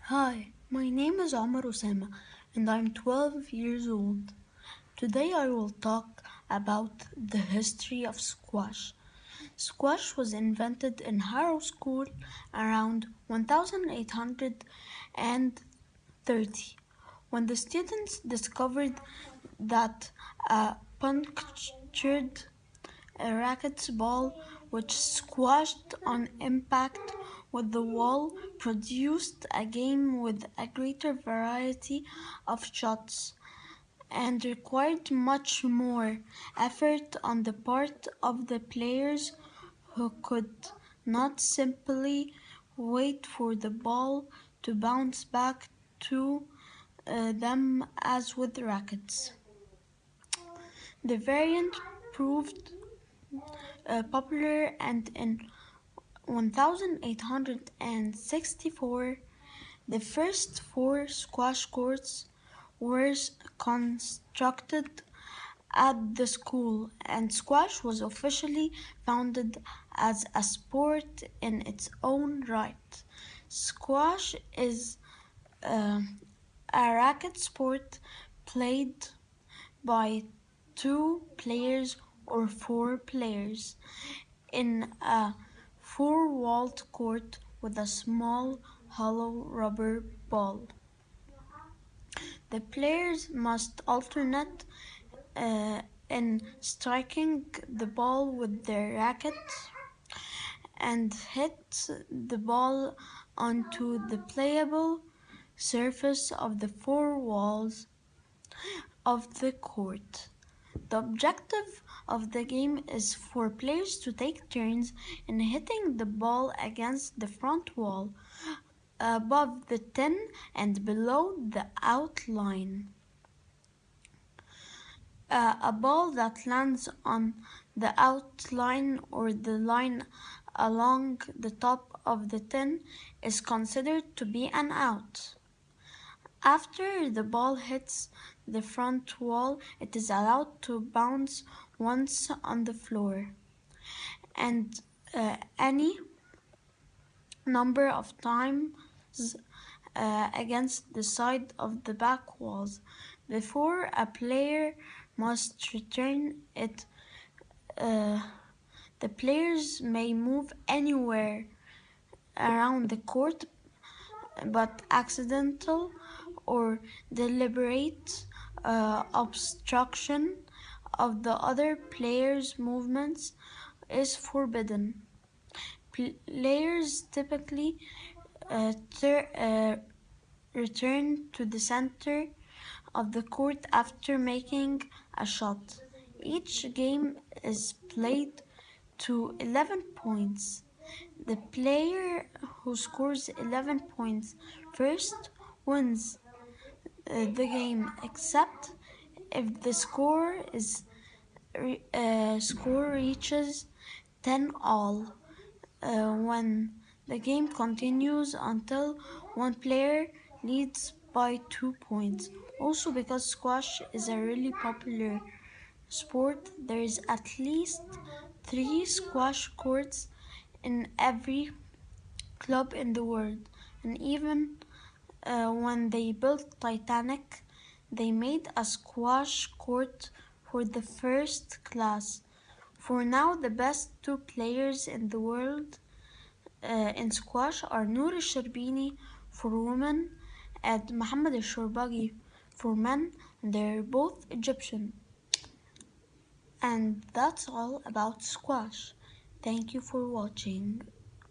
Hi, my name is Omar Osama and I'm 12 years old. Today I will talk about the history of squash. Squash was invented in Harrow School around 1830 when the students discovered that a punctured racket ball which squashed on impact with the wall produced a game with a greater variety of shots and required much more effort on the part of the players who could not simply wait for the ball to bounce back to them as with rackets. The variant proved popular and in 1864 the first four squash courts were constructed at the school, and squash was officially founded as a sport in its own right. Squash is uh, a racket sport played by two players or four players in a four-walled court with a small hollow rubber ball. The players must alternate in striking the ball with their rackets and hit the ball onto the playable surface of the four walls of the court. The objective of the game is for players to take turns in hitting the ball against the front wall, above the tin and below the outline. A ball that lands on the outline or the line along the top of the tin is considered to be an out. After the ball hits the front wall, it is allowed to bounce once on the floor and any number of times against the side of the back walls before a player must return it. The players may move anywhere around the court, but accidental or deliberate obstruction of the other player's movements is forbidden. Players typically return to the center of the court after making a shot. Each game is played to 11 points. The player who scores 11 points first wins the game, except if the score reaches 10 all, when the game continues until one player leads by 2 points. Also, because squash is a really popular sport, there is at least 3 squash courts in every club in the world. And even when they built Titanic, they made a squash court for the first class. For now, the best two players in the world in squash are Noor Sherbini for women and Mohamed Shorbagi for men. They're both Egyptian. And that's all about squash. Thank you for watching.